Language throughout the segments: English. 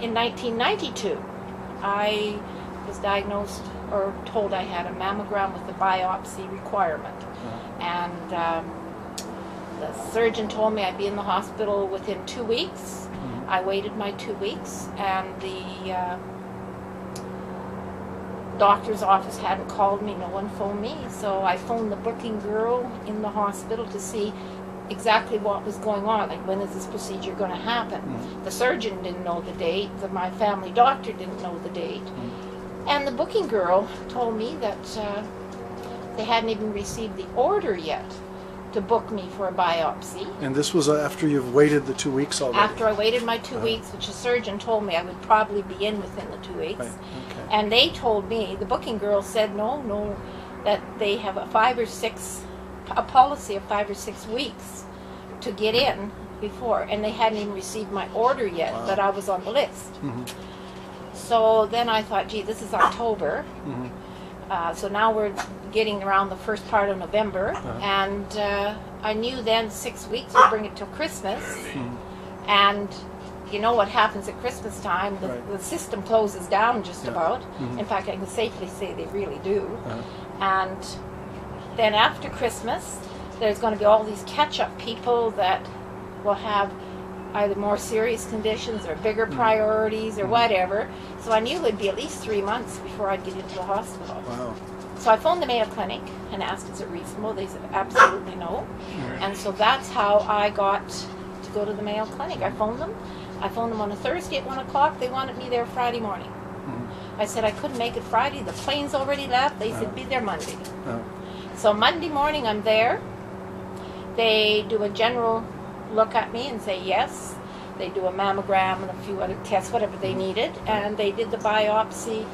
in 1992, I was diagnosed or told I had a mammogram with a biopsy requirement. And the surgeon told me I'd be in the hospital within 2 weeks. I waited my 2 weeks, and the doctor's office hadn't called me, no one phoned me, so I phoned the booking girl in the hospital to see exactly what was going on, like when is this procedure going to happen. The surgeon didn't know the date, my family doctor didn't know the date, and the booking girl told me that they hadn't even received the order yet to book me for a biopsy. And this was after you've waited the 2 weeks already? After I waited my 2 weeks, which the surgeon told me I would probably be in within the 2 weeks. Right. Okay. And they told me, the booking girl said, no, that they have a policy of 5 or 6 weeks to get in before, and they hadn't even received my order yet. Wow. That I was on the list. So then I thought, gee, this is October. So now we're getting around the first part of November, and I knew then 6 weeks would bring it till Christmas. And you know what happens at Christmas time, the system closes down just about. In fact, I can safely say they really do. And then after Christmas, there's going to be all these catch-up people that will have either more serious conditions or bigger priorities or whatever. So I knew it would be at least 3 months before I'd get into the hospital. Wow. So I phoned the Mayo Clinic and asked, is it reasonable? They said, absolutely no. And so that's how I got to go to the Mayo Clinic. I phoned them on a Thursday at 1 o'clock. They wanted me there Friday morning. I said I couldn't make it Friday. The plane's already left. They said, be there Monday. So Monday morning I'm there. They do a general look at me and say yes. They do a mammogram and a few other tests, whatever they needed, and they did the biopsy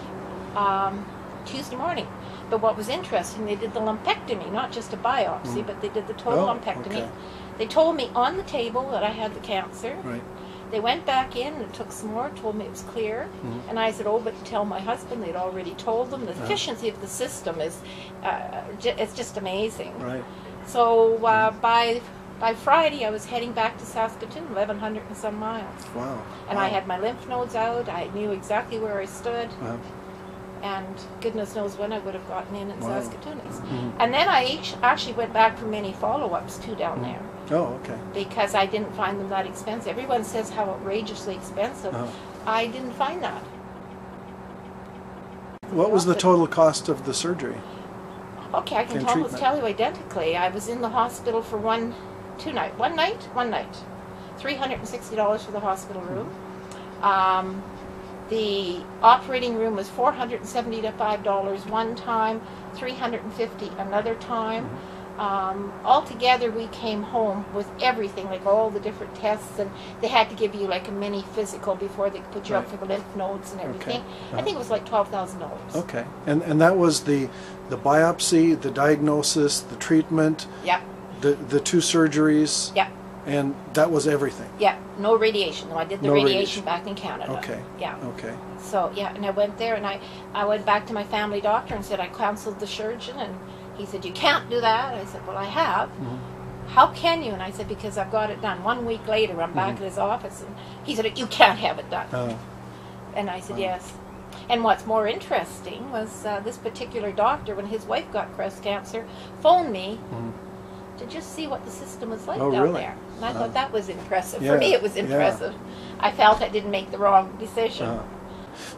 Tuesday morning. But what was interesting, they did the lumpectomy, not just a biopsy, but they did the total lumpectomy. Okay. They told me on the table that I had the cancer. Right. They went back in and took some more, told me it was clear. And I said, oh, but tell my husband. They'd already told them. The efficiency of the system is it's just amazing. Right. So by Friday, I was heading back to Saskatoon, 1,100 and some miles. Wow. And I had my lymph nodes out. I knew exactly where I stood. And goodness knows when I would have gotten in Saskatoon. And then I actually went back for many follow-ups too down there. Oh, okay. Because I didn't find them that expensive. Everyone says how outrageously expensive. I didn't find that. What was the total cost of the surgery? Okay, I can almost tell you identically. I was in the hospital for one night. $360 for the hospital room. The operating room was $475 one time, $350 another time. Altogether, we came home with everything, like all the different tests, and they had to give you like a mini physical before they could put you up for the lymph nodes and everything. I think it was like $12,000. Okay, and that was the biopsy, the diagnosis, the treatment, the 2 surgeries, and that was everything. No radiation. No, I did the radiation back in Canada. Okay. Okay. So and I went there, and I went back to my family doctor and said I counseled the surgeon, and he said, you can't do that. I said, well, I have. How can you? And I said, because I've got it done. 1 week later, I'm back at his office, and he said, you can't have it done. And I said, yes. And what's more interesting was this particular doctor, when his wife got breast cancer, phoned me to just see what the system was like down there. And I thought that was impressive. For me, it was impressive. I felt I didn't make the wrong decision.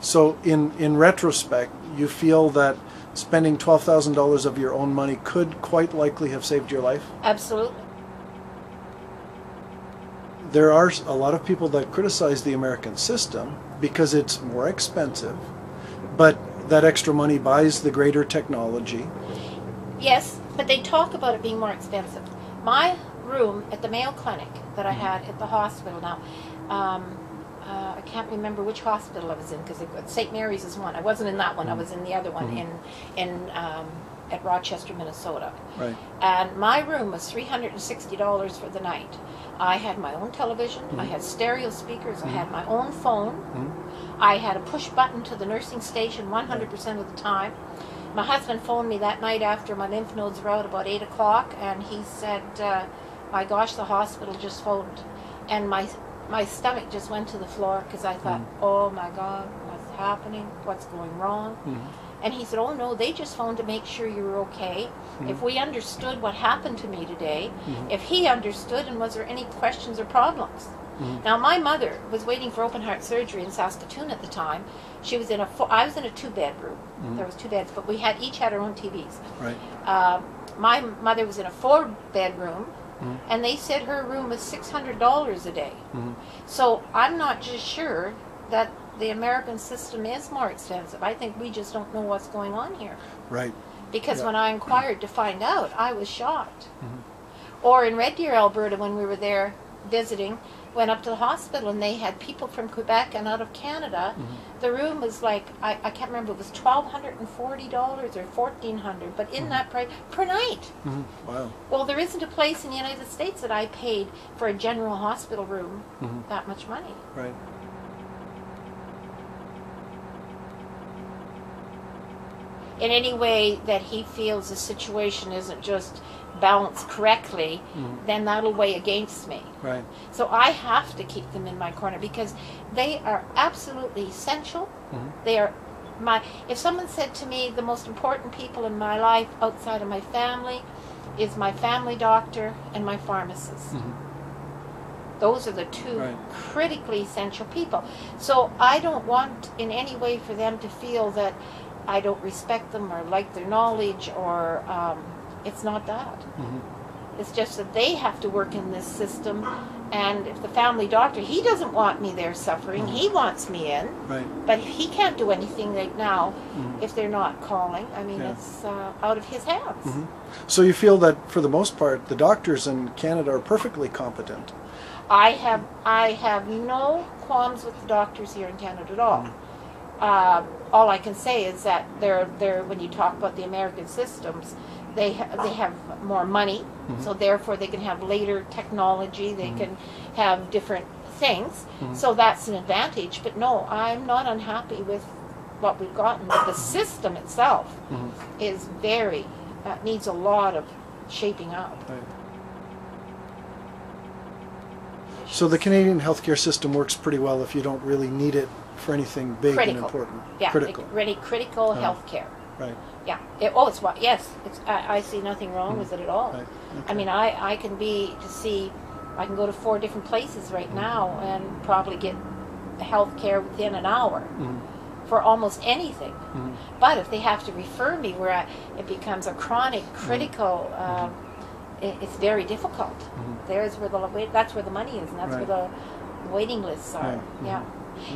So in retrospect, you feel that spending $12,000 of your own money could quite likely have saved your life? Absolutely. There are a lot of people that criticize the American system because it's more expensive, but that extra money buys the greater technology. Yes, but they talk about it being more expensive. My room at the Mayo Clinic that I had at the hospital now, I can't remember which hospital I was in, because St. Mary's is one. I wasn't in that one. I was in the other one at Rochester, Minnesota. Right. And my room was $360 for the night. I had my own television. I had stereo speakers. I had my own phone. I had a push button to the nursing station 100% of the time. My husband phoned me that night after my lymph nodes were out about 8 o'clock, and he said, my gosh, the hospital just phoned. And my my stomach just went to the floor because I thought, oh my God, what's happening? What's going wrong? And he said, oh no, they just phoned to make sure you were okay. If we understood what happened to me today, if he understood, and was there any questions or problems? Now my mother was waiting for open heart surgery in Saskatoon at the time. She was in I was in a 2-bedroom. There was 2 beds, but we each had our own TVs. Right. My mother was in a 4-bedroom. And they said her room was $600 a day. So I'm not just sure that the American system is more expensive. I think we just don't know what's going on here. Right. Because when I inquired to find out, I was shocked. Or in Red Deer, Alberta, when we were there visiting, went up to the hospital and they had people from Quebec and out of Canada. The room was like, I can't remember, it was $1,240 or $1,400, but in that price per night. Wow. Well, there isn't a place in the United States that I paid for a general hospital room that much money. Right. In any way that he feels the situation isn't just balanced correctly, then that'll weigh against me. Right. So I have to keep them in my corner because they are absolutely essential. They are if someone said to me the most important people in my life outside of my family is my family doctor and my pharmacist. Those are the two critically essential people. So I don't want in any way for them to feel that I don't respect them or like their knowledge, or it's not that. It's just that they have to work in this system, and if the family doctor, he doesn't want me there suffering, he wants me in, but he can't do anything right now if they're not calling. I mean, it's out of his hands. So you feel that for the most part the doctors in Canada are perfectly competent? I have no qualms with the doctors here in Canada at all. All I can say is that they're when you talk about the American systems, they have more money, so therefore they can have later technology, they can have different things, so that's an advantage. But no, I'm not unhappy with what we've gotten. But the system itself is needs a lot of shaping up. Right. So the Canadian healthcare system works pretty well if you don't really need it for anything big and important. Yeah, critical. Really critical health care. Right. Yeah. Yes. I see nothing wrong with it at all. Right. Okay. I mean, I can go to 4 different places right now and probably get health care within an hour for almost anything. But if they have to refer me where it becomes a chronic, critical, it's very difficult. That's where the money is, and that's where the waiting lists are. Yeah.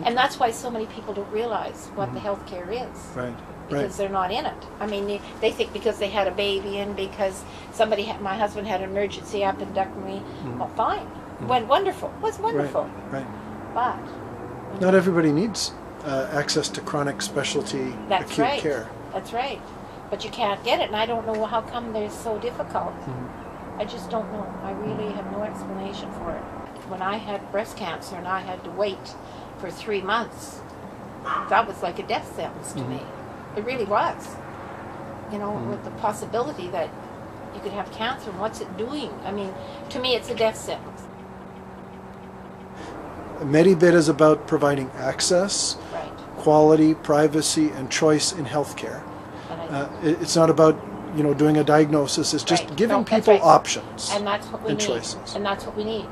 And that's why so many people don't realize what the health care is. Right. Because they're not in it. I mean, they think because they had a baby and because my husband had an emergency appendectomy, well, fine. Went wonderful. It was wonderful. Right. But not everybody needs access to chronic specialty acute care. That's right. But you can't get it, and I don't know how come they're so difficult. I just don't know. I really have no explanation for it. When I had breast cancer and I had to wait for 3 months, that was like a death sentence to me. It really was. You know, with the possibility that you could have cancer, and what's it doing? I mean, to me, it's a death sentence. MediBid is about providing access, quality, privacy, and choice in healthcare. It's not about doing a diagnosis. It's just giving people options and that's what we need. Choices. And that's what we need.